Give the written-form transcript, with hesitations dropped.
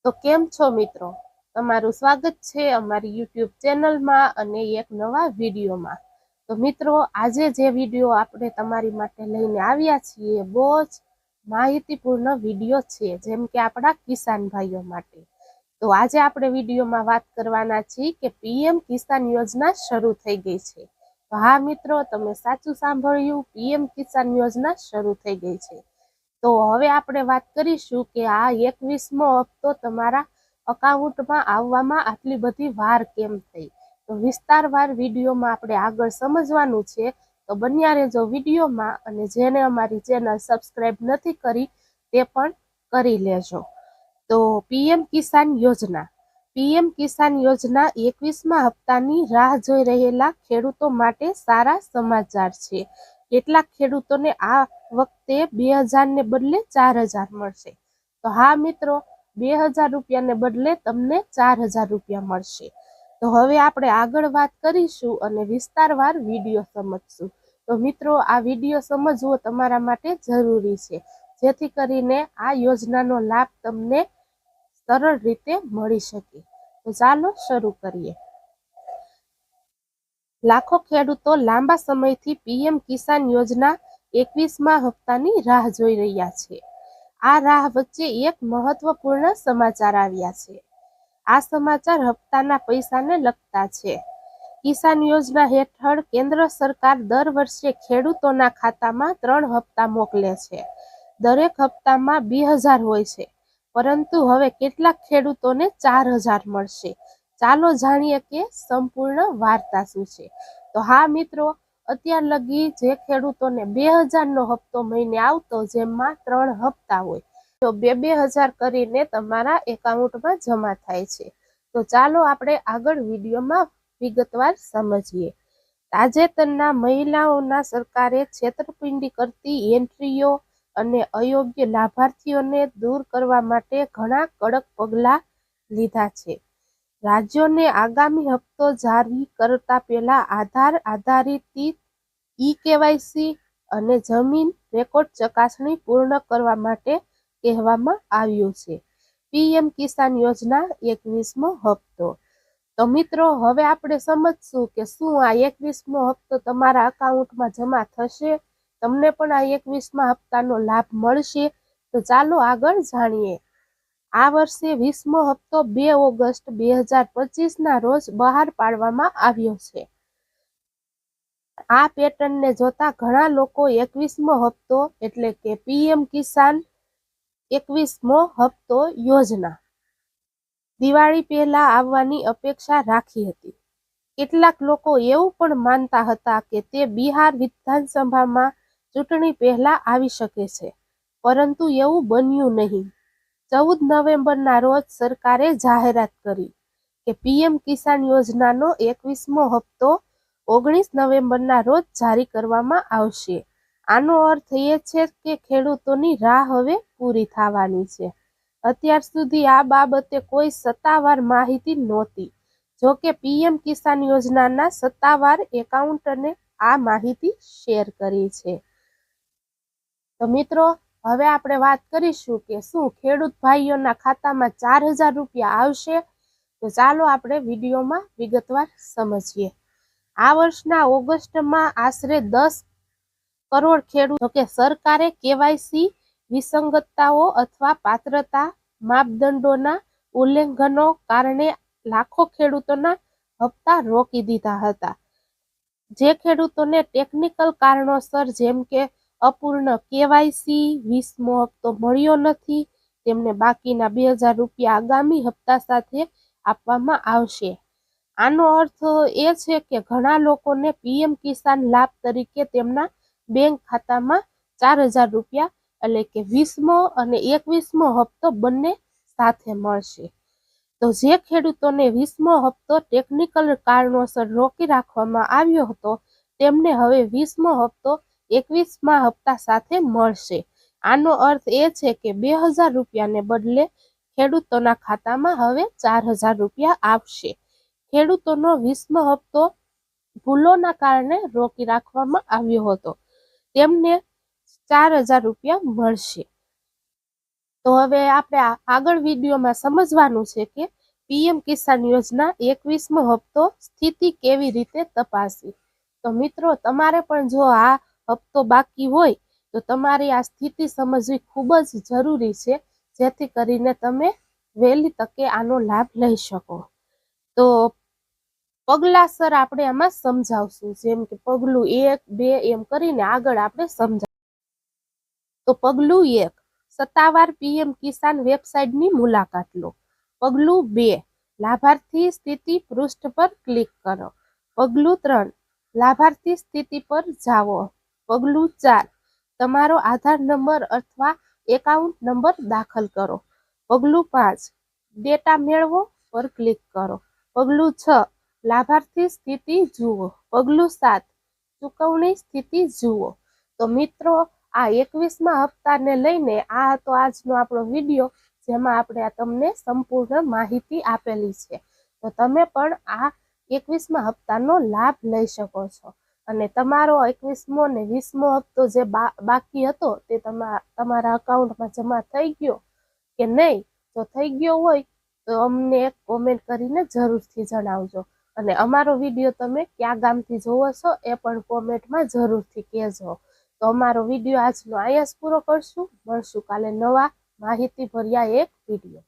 તો કેમ છો મિત્રો? તમારું સ્વાગત છે અમારી યુટ્યુબ ચેનલમાં અને એક નવા વિડીયોમાં. તો મિત્રો, આજે જે વિડીયો આપણે તમારી માટે લઈને આવ્યા છીએ બહુ જ માહિતીપૂર્ણ વિડીયો છે, જેમ કે આપણા કિસાન ભાઈઓ માટે. તો આજે આપણે વિડીયોમાં વાત કરવાના છીએ કે પીએમ કિસાન યોજના શરૂ થઈ ગઈ છે. તો હા મિત્રો, તમે સાચું સાંભળ્યું, પીએમ કિસાન યોજના શરૂ થઈ ગઈ છે. તો હવે આપણે વાત કરીશું કે આ 21મો હપ્તો તમારા અકાઉન્ટમાં આવવામાં આટલી બધી વાર કેમ થઈ. તો વિસ્તારવાર વિડીયોમાં આપણે આગળ સમજવાનું છે. તો બન્યા રહેજો વિડીયોમાં, અને જેને અમારી ચેનલ સબસ્ક્રાઈબ નથી કરી તે પણ કરી લેજો. તો પીએમ કિસાન યોજના 21મા હપ્તાની રાહ જોઈ રહેલા ખેડૂતો માટે સારા સમાચાર છે. કેટલાક ખેડૂતોને આ વખતે 2000 ને બદલે 4000 મળશે. તો હા મિત્રો, 2000 રૂપિયાને બદલે તમને 4000 રૂપિયા મળશે. તો હવે આપણે આગળ વાત કરીશું અને વિસ્તારવાર વિડીયો સમજશું. તો મિત્રો, આ વિડીયો સમજવો તમારા માટે જરૂરી છે, જેથી કરીને આ યોજનાનો લાભ તમને સરળ રીતે મળી શકે. તો ચાલો શરૂ કરીએ. લાખો ખેડૂતો લાંબા સમયથી પીએમ કિસાન યોજના 21મા હપ્તાની રાહ જોઈ રહ્યા છે. આ રાહ વચ્ચે એક મહત્વપૂર્ણ સમાચાર આવ્યા છે. આ સમાચાર હપ્તાના પૈસાને લગતા છે. કિસાન યોજના હેઠળ કેન્દ્ર સરકાર દર વર્ષે ખેડૂતોના ખાતામાં 3 હપ્તા મોકલે છે. દરેક હપ્તામાં 2000 હોય છે, પરંતુ હવે કેટલાક ખેડૂતોને 4000 મળશે. ચાલો જાણીએ કે સંપૂર્ણ વાર્તા શું છે. તો હા મિત્રો, અત્યાર લગી જે ખેડૂતોને 2000નો હપ્તો મહિને આવતો, જેમાં 3 હપ્તા હોય, તો 2000 કરીને તમારા એકાઉન્ટમાં જમા થાય છે. તો ચાલો આપણે આગળ વિડીયોમાં વિગતવાર સમજીએ. તાજેતરના મહિનાઓના સરકારે છેતરપિંડી કરતી એન્ટ્રીઓ અને અયોગ્ય લાભાર્થીઓને દૂર કરવા માટે ઘણા કડક પગલાં લીધા છે. રાજ્યોને આગામી હપ્તો જારી કરતા પહેલા આધાર આધારિત ઈ-કેવાયસી અને જમીન રેકોર્ડ ચકાસણી પૂર્ણ કરવા માટે કહેવામાં આવ્યું છે. પીએમ કિસાન યોજના 21મો હપ્તો. તો મિત્રો, હવે આપણે સમજશું કે શું આ 21મો હપ્તો તમારા અકાઉન્ટમાં જમા થશે, તમને પણ આ 21મા હપ્તાનો લાભ મળશે. તો ચાલો આગળ જાણીએ. આ વર્ષે 20મો હપ્તો 2 ઓગસ્ટ 2025ના રોજ બહાર પાડવામાં આવ્યો છે. આ પેટર્નને જોતા ઘણા લોકો 21મો હપ્તો એટલે કે પીએમ કિસાન 21મો હપ્તો યોજના દિવાળી પહેલા આવવાની અપેક્ષા રાખી હતી. કેટલાક લોકો એવું પણ માનતા હતા કે તે બિહાર વિધાનસભામાં ચૂંટણી પહેલા આવી શકે છે, પરંતુ એવું બન્યું નહીં. 14 નવેમ્બરના રોજ સરકારે જાહેરાત કરી કે પીએમ કિસાન યોજનાનો 21મો હપ્તો 19 નવેમ્બરના રોજ જારી કરવામાં આવશે. આનો અર્થ એ છે કે ખેડૂતોની રાહ હવે પૂરી થવાની છે. અત્યાર સુધી આ બાબતે કોઈ સત્તાવાર માહિતી નહોતી. જો કે પીએમ કિસાન યોજનાના સત્તાવાર એકાઉન્ટને આ માહિતી શેર કરી છે. તો મિત્રો, હવે આપણે વાત કરીશું કે શું ખેડૂત ભાઈઓના ખાતામાં 4000 રૂપિયા આવશે. તો ચાલો આપણે વિડીયોમાં વિગતવાર સમજીએ. આ વર્ષના ઓગસ્ટમાં આશરે 10 કરોડ ખેડૂતો કે સરકારે કેવાયસી વિસંગતતાઓ અથવા પાત્રતા માપદંડોના ઉલ્લંઘનો કારણે લાખો ખેડૂતોના હપ્તા રોકી દીધા હતા. જે ખેડૂતોને ટેકનિકલ કારણોસર જેમ કે અપૂર્ણ કેવાયસી 20મો હપ્તો મળ્યો નથી, તેમને બાકીના 2000 રૂપિયા આગામી હપ્તા સાથે આપવામાં આવશે. આનો અર્થ એ છે કે ઘણા લોકોને પીએમ કિસાન લાભ તરીકે તેમના બેંક ખાતામાં 4000 રૂપિયા એટલે કે 20મો અને 21મો હપ્તો બંને સાથે મળશે. તો જે ખેડૂતોને 20મો હપ્તો ટેકનિકલ કારણોસર રોકી રાખવામાં આવ્યો હતો, તેમને હવે 20મો હપ્તો 21મા હપ્તા સાથે મળશે. આનો અર્થ એ છે કે 2000 રૂપિયાને બદલે ખેડૂતોના ખાતામાં હવે 4000 રૂપિયા આવશે. ખેડૂતોનો 20મો હપ્તો ભૂલોના કારણે રોકી રાખવામાં આવ્યો હતો, તેમને 4000 રૂપિયા મળશે. તો હવે આપણે આગળ વિડીયોમાં સમજવાનું છે કે પીએમ કિસાન યોજના 21મો હપ્તો સ્થિતિ કેવી રીતે તપાસવી. તો મિત્રો, તમારે પણ જો આ હપ્તો બાકી હોય તો તમારી આ સ્થિતિ સમજવી ખૂબ જ જરૂરી છે, જેથી કરીને તમે વહેલી તકે આનો લાભ લઈ શકો. તો પગલાસર આપણે આમાં સમજાવશું, જેમ કે પગલું 1, 2 એમ કરીને આગળ આપણે સમજાવ. તો પગલું 1, સત્તાવાર પીએમ કિસાન વેબસાઇટની મુલાકાત લો. પગલું 2, લાભાર્થી સ્થિતિ પૃષ્ઠ પર ક્લિક કરો. પગલું 3, લાભાર્થી સ્થિતિ પર જાઓ. પગલું 4, તમારો આધાર નંબર અથવા એકાઉન્ટ નંબર દાખલ કરો. પગલું 5, ડેટા મેળવો પર ક્લિક કરો. પગલું 6, લાભાર્થી સ્થિતિ જુઓ. પગલું 7, ચૂકવણી સ્થિતિ જુઓ. તો મિત્રો, આ 21મા હપ્તાને લઈને આ હતો આજનો આપણો વિડીયો, જેમાં આપણે તમને સંપૂર્ણ માહિતી આપેલી છે. તો તમે પણ આ 21મા હપ્તાનો લાભ લઈ શકો છો. અને તમારો 21મો અને 20મો હપ્તો જે બાકી હતો તે તમારા અકાઉન્ટમાં જમા થઈ ગયો કે નહીં. જો થઈ ગયો હોય તો અમને એક કોમેન્ટ કરીને જરૂરથી જણાવજો. અને અમારો વિડીયો તમે કયા ગામથી જોવો છો એ પણ કોમેન્ટમાં જરૂરથી કહેજો. તો અમારો વિડીયો આજનો અહીંયા જ પૂરો કરશું. મળશું કાલે નવા માહિતી ભર્યા એક વિડીયો.